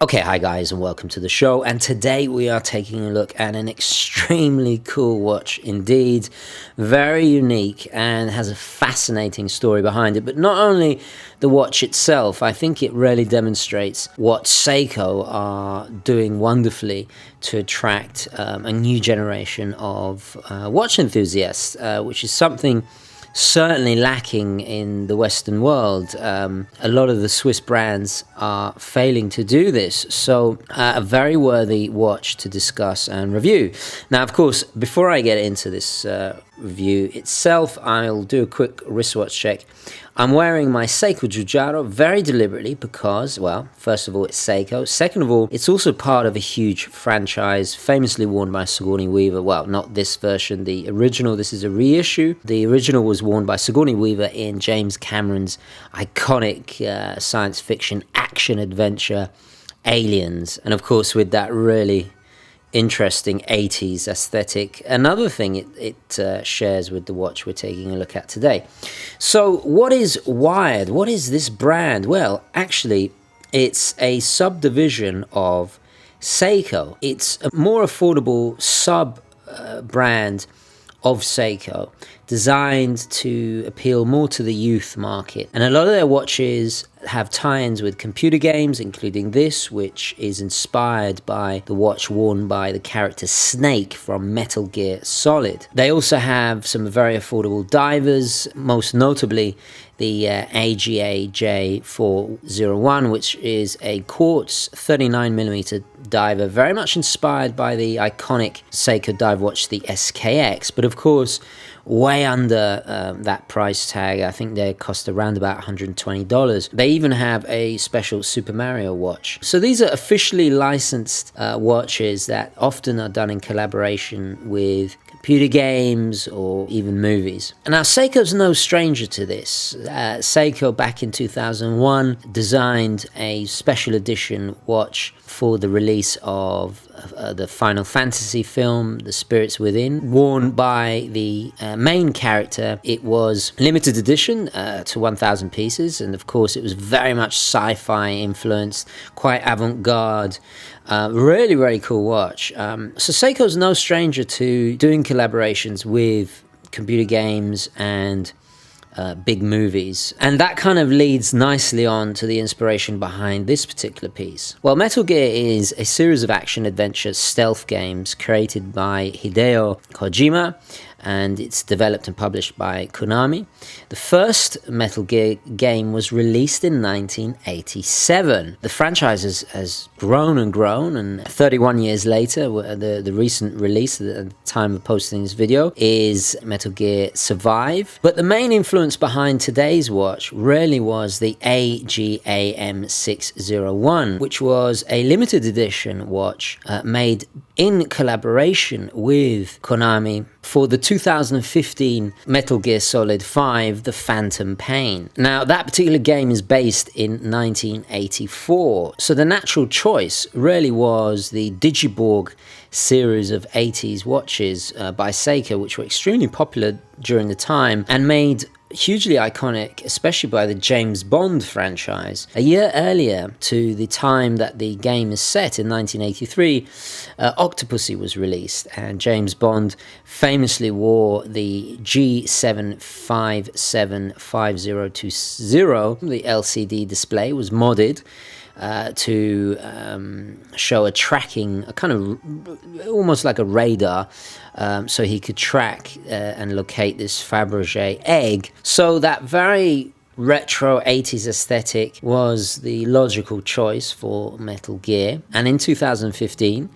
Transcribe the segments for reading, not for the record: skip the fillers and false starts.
Okay, hi guys and welcome to the show, and today we are taking a look at an extremely cool watch indeed, very unique and has a fascinating story behind it. But not only the watch itself, I think it really demonstrates what Seiko are doing wonderfully to attract a new generation of watch enthusiasts, which is something certainly lacking in the Western world. A lot of the Swiss brands are failing to do this, so a very worthy watch to discuss and review. Now, of course, before I get into this review itself, I'll do a quick wristwatch check. I'm wearing my Seiko Giugiaro very deliberately because, well, first of all, it's Seiko. Second of all, it's also part of a huge franchise famously worn by Sigourney Weaver. Well, not this version, the original. This is a reissue. The original was worn by Sigourney Weaver in James Cameron's iconic science fiction action adventure Aliens. And of course, with that really interesting 80s aesthetic. Another thing it shares with the watch we're taking a look at today. So what is Wired? What is this brand? Well, actually, it's a subdivision of Seiko. It's a more affordable sub brand of Seiko, designed to appeal more to the youth market. And a lot of their watches have tie-ins with computer games, including this, which is inspired by the watch worn by the character Snake from Metal Gear Solid. They also have some very affordable divers, most notably the AGAJ401, which is a quartz 39mm diver, very much inspired by the iconic Seiko dive watch, the SKX, but of course way under that price tag. I think they cost around about $120. They even have a special Super Mario watch. So these are officially licensed watches that often are done in collaboration with computer games or even movies. And now Seiko's no stranger to this. Seiko back in 2001 designed a special edition watch for the release of the Final Fantasy film, The Spirits Within, worn by the main character. It was limited edition to 1,000 pieces, and of course it was very much sci-fi influenced, quite avant-garde. Really, really cool watch. So Seiko's no stranger to doing collaborations with computer games and big movies. And that kind of leads nicely on to the inspiration behind this particular piece. Well, Metal Gear is a series of action-adventure stealth games created by Hideo Kojima, and it's developed and published by Konami. The first Metal Gear game was released in 1987. The franchise has grown and grown, and 31 years later, the recent release at the time of posting this video is Metal Gear Survive. But the main influence behind today's watch really was the AGAM401, which was a limited edition watch made in collaboration with Konami for the 2015 Metal Gear Solid 5, The Phantom Pain. Now, that particular game is based in 1984, so the natural choice really was the Digiborg series of 80s watches by Seiko, which were extremely popular during the time and made hugely iconic, especially by the James Bond franchise. A year earlier to the time that the game is set, in 1983, Octopussy was released, and James Bond famously wore the G7575020. The LCD display was modded to show a tracking, a kind of almost like a radar, so he could track and locate this Fabergé egg. So that very retro 80s aesthetic was the logical choice for Metal Gear. And in 2015,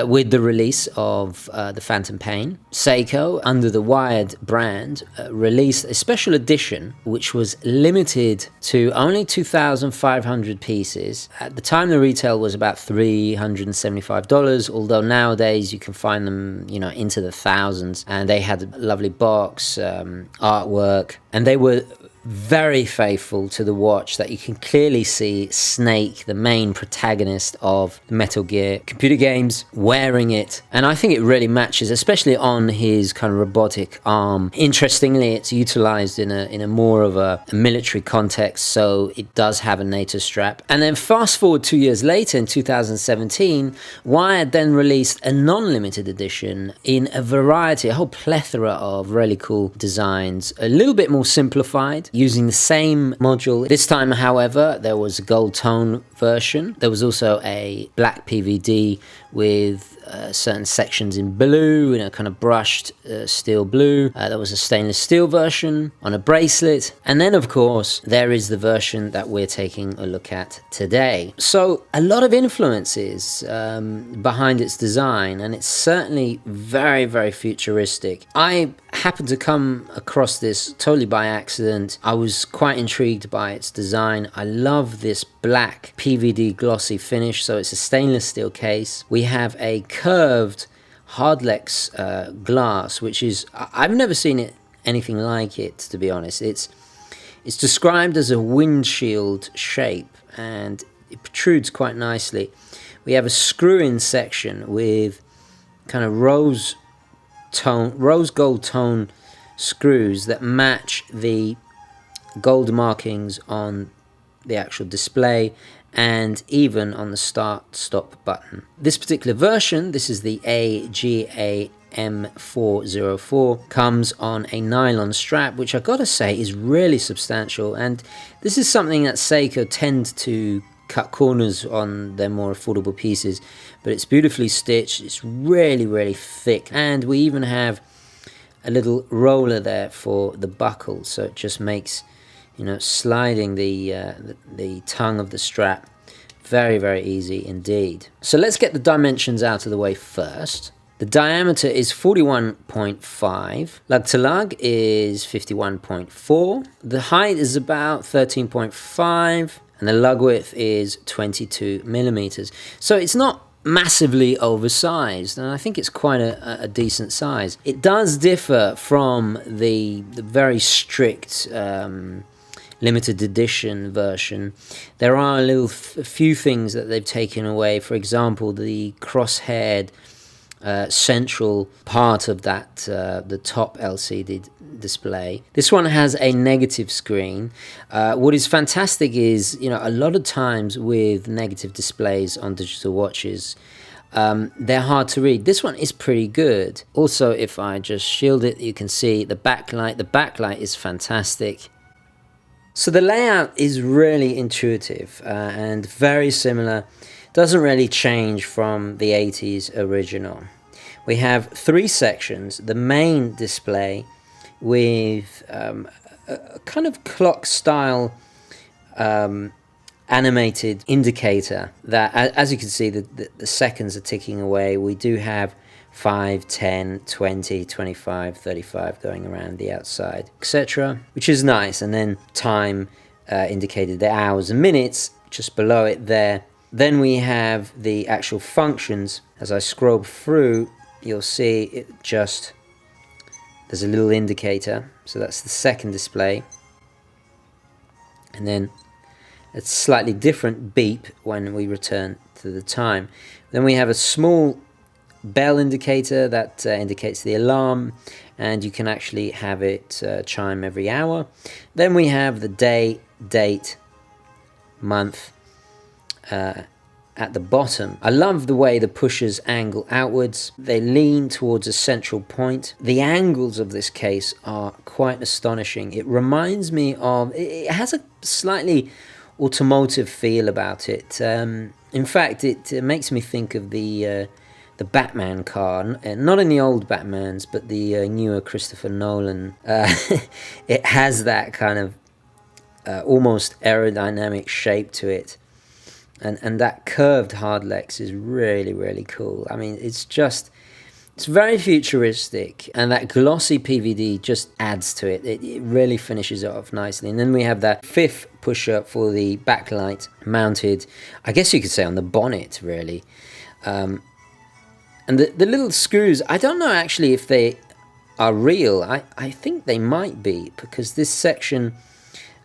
with the release of the Phantom Pain, Seiko, under the Wired brand, released a special edition which was limited to only 2,500 pieces. At the time, the retail was about $375, although nowadays you can find them, you know, into the thousands. And they had a lovely box, artwork, and they were very faithful to the watch, that you can clearly see Snake, the main protagonist of Metal Gear computer games, wearing it. And I think it really matches, especially on his kind of robotic arm. Interestingly, it's utilized in a more of a military context, so it does have a NATO strap. And then fast forward 2 years later, in 2017, Wired then released a non-limited edition in a variety, a whole plethora of really cool designs, a little bit more simplified, using the same module. This time, however, there was a gold tone version. There was also a black PVD with certain sections in blue, in a kind of brushed steel blue. There was a stainless steel version on a bracelet. And then, of course, there is the version that we're taking a look at today. So a lot of influences behind its design, and it's certainly very, very futuristic. I happened to come across this totally by accident. I was quite intrigued by its design. I love this black PVD glossy finish, so it's a stainless steel case. We have a curved hardlex glass, which is, I've never seen anything like it, to be honest. It's described as a windshield shape, and it protrudes quite nicely. We have a screw-in section with kind of rose gold tone screws that match the gold markings on the actual display and even on the start-stop button. This particular version, this is the AGAM404, comes on a nylon strap, which I gotta say is really substantial, and this is something that Seiko tend to cut corners on their more affordable pieces, but it's beautifully stitched, it's really, really thick, and we even have a little roller there for the buckle, so it just makes, you know, sliding the tongue of the strap very, very easy indeed. So let's get the dimensions out of the way first. The diameter is 41.5, lug to lug is 51.4, the height is about 13.5, and the lug width is 22 millimeters. So it's not massively oversized, and I think it's quite a decent size. It does differ from the very strict limited edition version. There are a few things that they've taken away. For example, the cross-haired central part of that, the top LCD display. This one has a negative screen. What is fantastic is, you know, a lot of times with negative displays on digital watches, they're hard to read. This one is pretty good. Also, if I just shield it, you can see the backlight. The backlight is fantastic. So the layout is really intuitive and very similar. Doesn't really change from the 80s original. We have 3 sections. The main display with a kind of clock style animated indicator that, as you can see, the seconds are ticking away. We do have 5, 10, 20, 25, 35 going around the outside, etc., which is nice. And then time indicated, the hours and minutes just below it there. Then we have the actual functions. As I scroll through, you'll see there's a little indicator, so that's the second display, and then a slightly different beep when we return to the time. Then we have a small bell indicator that indicates the alarm, and you can actually have it chime every hour. Then we have the day, date, month at the bottom. I love the way the pushers angle outwards. They lean towards a central point. The angles of this case are quite astonishing. It reminds me of, it has a slightly automotive feel about it. In fact, it makes me think of the Batman car, not in the old Batmans, but the newer Christopher Nolan. It has that kind of almost aerodynamic shape to it. And that curved hardlex is really, really cool. I mean, it's very futuristic, and that glossy PVD just adds to it. It really finishes it off nicely. And then we have that fifth pusher for the backlight mounted, I guess you could say, on the bonnet, really. And the little screws, I don't know actually if they are real. I think they might be, because this section,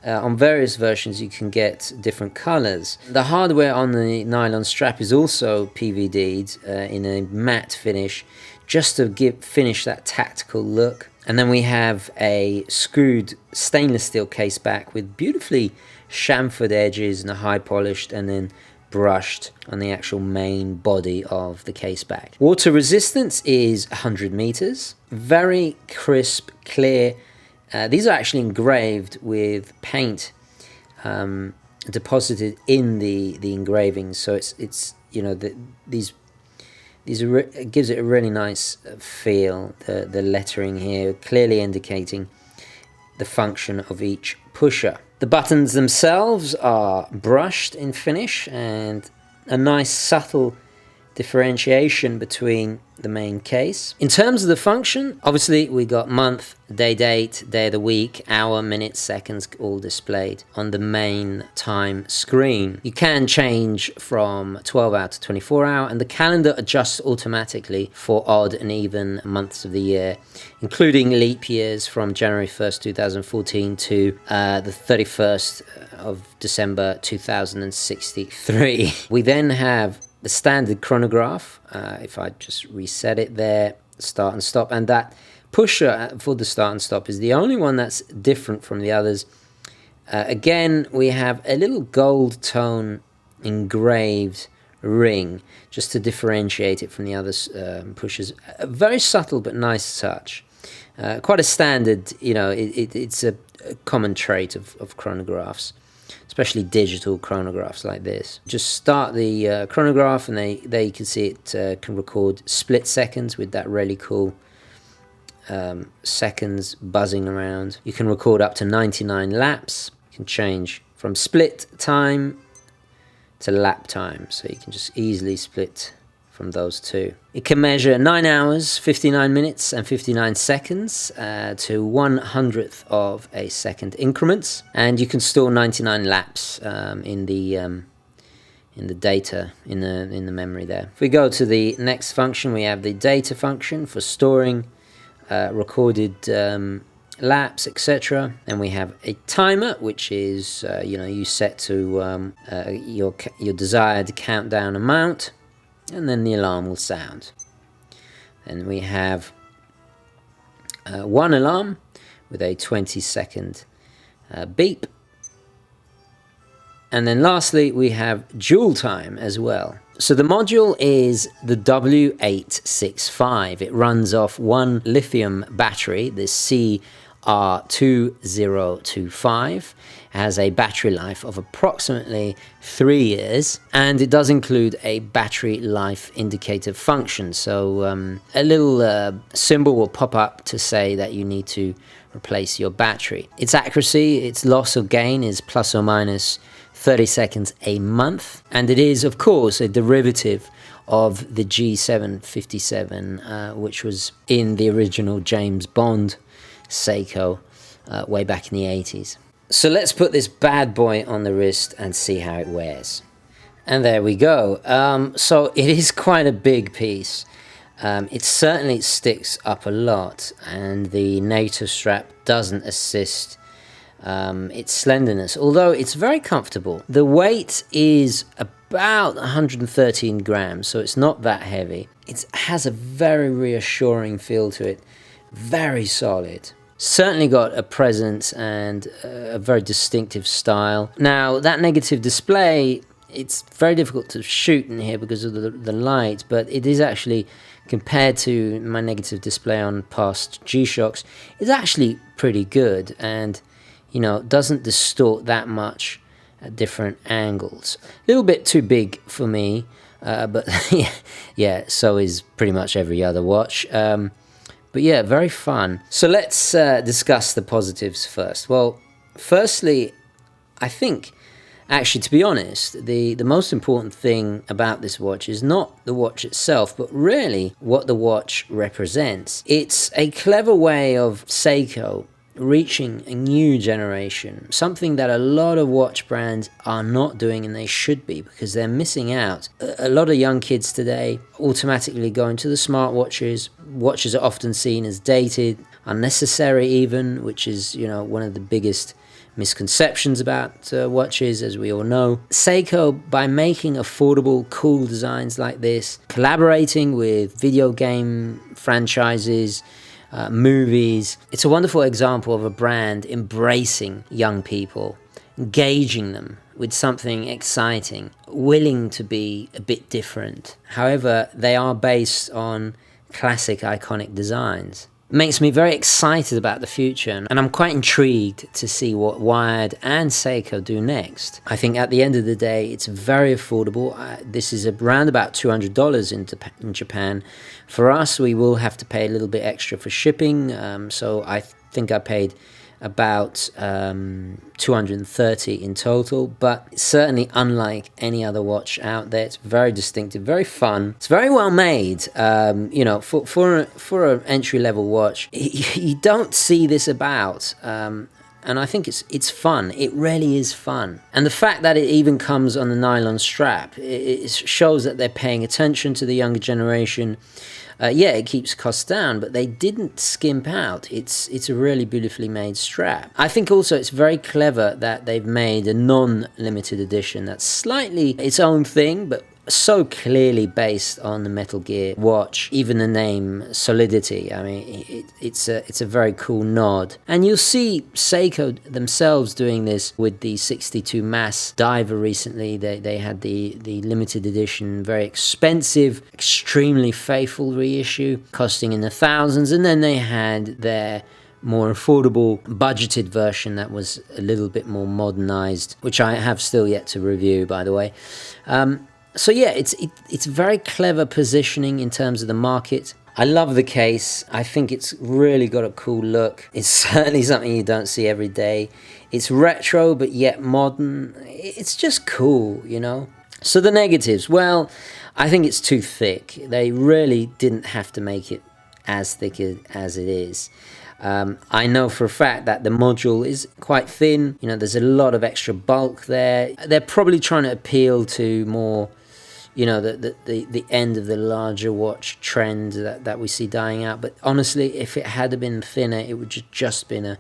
on various versions, you can get different colors. The hardware on the nylon strap is also PVD'd in a matte finish, just to finish that tactical look. And then we have a screwed stainless steel case back with beautifully chamfered edges and high polished and then brushed on the actual main body of the case back. Water resistance is 100 meters. Very crisp, clear. These are actually engraved with paint deposited in the engravings, so it's you know, it gives it a really nice feel. The lettering here clearly indicating the function of each pusher. The buttons themselves are brushed in finish, and a nice subtle differentiation between the main case. In terms of the function, obviously we got month, day, date, day of the week, hour, minutes, seconds, all displayed on the main time screen. You can change from 12 hour to 24 hour, and the calendar adjusts automatically for odd and even months of the year, including leap years from January 1st, 2014 to the 31st of December 2063. We then have the standard chronograph. If I just reset it there, start and stop, and that pusher for the start and stop is the only one that's different from the others. Again, we have a little gold tone engraved ring just to differentiate it from the other pushers. A very subtle but nice touch. Quite a standard, you know, it's a common trait of chronographs, especially digital chronographs like this. Just start the chronograph, and there you can see it can record split seconds with that really cool seconds buzzing around. You can record up to 99 laps. You can change from split time to lap time, so you can just easily split from those two. It can measure 9 hours, 59 minutes and 59 seconds to 1/100th of a second increments, and you can store 99 laps in the data in the memory there. If we go to the next function, we have the data function for storing recorded laps, etc. And we have a timer, which is you set to your desired countdown amount, and then the alarm will sound. And we have one alarm with a 20-second beep. And then lastly, we have dual time as well. So the module is the W865. It runs off one lithium battery, the CR2025. Has a battery life of approximately 3 years, and it does include a battery life indicator function. So a little symbol will pop up to say that you need to replace your battery. Its accuracy, its loss or gain is plus or minus 30 seconds a month, and it is of course a derivative of the G757, which was in the original James Bond Seiko way back in the 80s. So let's put this bad boy on the wrist and see how it wears. And there we go. So it is quite a big piece. It certainly sticks up a lot, and the NATO strap doesn't assist its slenderness, although it's very comfortable. The weight is about 113 grams, so it's not that heavy. It has a very reassuring feel to it, very solid. Certainly got a presence and a very distinctive style. Now, that negative display, it's very difficult to shoot in here because of the light, but it is actually, compared to my negative display on past G-Shocks, it's actually pretty good, and doesn't distort that much at different angles. A little bit too big for me, but yeah, so is pretty much every other watch. But yeah, very fun. So let's discuss the positives first. Well, firstly, I think, actually, to be honest, the most important thing about this watch is not the watch itself, but really what the watch represents. It's a clever way of Seiko reaching a new generation, something that a lot of watch brands are not doing, and they should be, because they're missing out. A lot of young kids today automatically go into the smartwatches. Watches are often seen as dated, unnecessary even, which is, you know, one of the biggest misconceptions about watches, as we all know. Seiko, by making affordable, cool designs like this, collaborating with video game franchises, movies, it's a wonderful example of a brand embracing young people, engaging them with something exciting, willing to be a bit different. However, they are based on classic, iconic designs. Makes me very excited about the future, and I'm quite intrigued to see what Wired and Seiko do next. I think at the end of the day, it's very affordable. This is around about $200 in Japan. For us, we will have to pay a little bit extra for shipping, so I think I paid about 230 in total, but certainly unlike any other watch out there. It's very distinctive, very fun. It's very well made. You know, for an entry-level watch, you don't see this about. And I think it's fun. It really is fun. And the fact that it even comes on a nylon strap, it shows that they're paying attention to the younger generation. Yeah, it keeps costs down, but they didn't skimp out. It's a really beautifully made strap. I think also it's very clever that they've made a non-limited edition that's slightly its own thing, but so clearly based on the Metal Gear watch. Even the name Solidity, I mean, it's a very cool nod. And you'll see Seiko themselves doing this with the 62 Mass Diver recently. They had the limited edition, very expensive, extremely faithful reissue, costing in the thousands. And then they had their more affordable, budgeted version that was a little bit more modernized, which I have still yet to review, by the way. So yeah, it's very clever positioning in terms of the market. I love the case. I think it's really got a cool look. It's certainly something you don't see every day. It's retro, but yet modern. It's just cool, you know? So the negatives, well, I think it's too thick. They really didn't have to make it as thick as it is. I know for a fact that the module is quite thin. You know, there's a lot of extra bulk there. They're probably trying to appeal to more, you know, the end of the larger watch trend that we see dying out. But honestly, if it had been thinner, it would just been a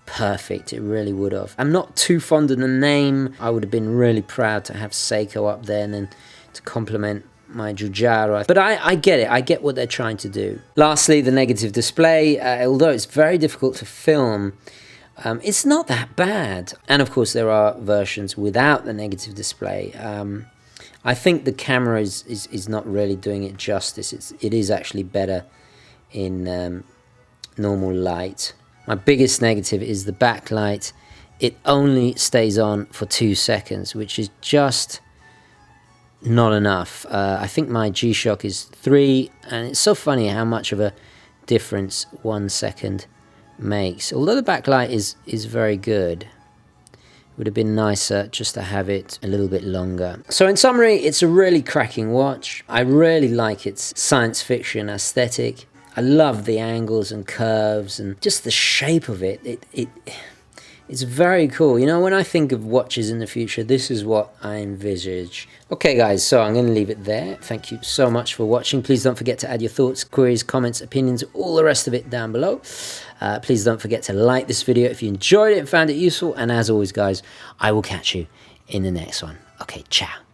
perfect. It really would have. I'm not too fond of the name. I would have been really proud to have Seiko up there and then to complement my Giugiaro. But I get it. I get what they're trying to do. Lastly, the negative display. Although it's very difficult to film, it's not that bad. And of course, there are versions without the negative display. I think the camera is not really doing it justice. It is actually better in normal light. My biggest negative is the backlight. It only stays on for 2 seconds, which is just not enough. I think my G-Shock is 3, and it's so funny how much of a difference 1 second makes. Although the backlight is very good, would have been nicer just to have it a little bit longer. So in summary, it's a really cracking watch. I really like its science fiction aesthetic. I love the angles and curves and just the shape of it. It's very cool. You know, when I think of watches in the future, this is what I envisage. Okay guys, so I'm going to leave it there. Thank you so much for watching. Please don't forget to add your thoughts, queries, comments, opinions, all the rest of it down below. Please don't forget to like this video if you enjoyed it and found it useful. And as always guys, I will catch you in the next one. Okay, ciao.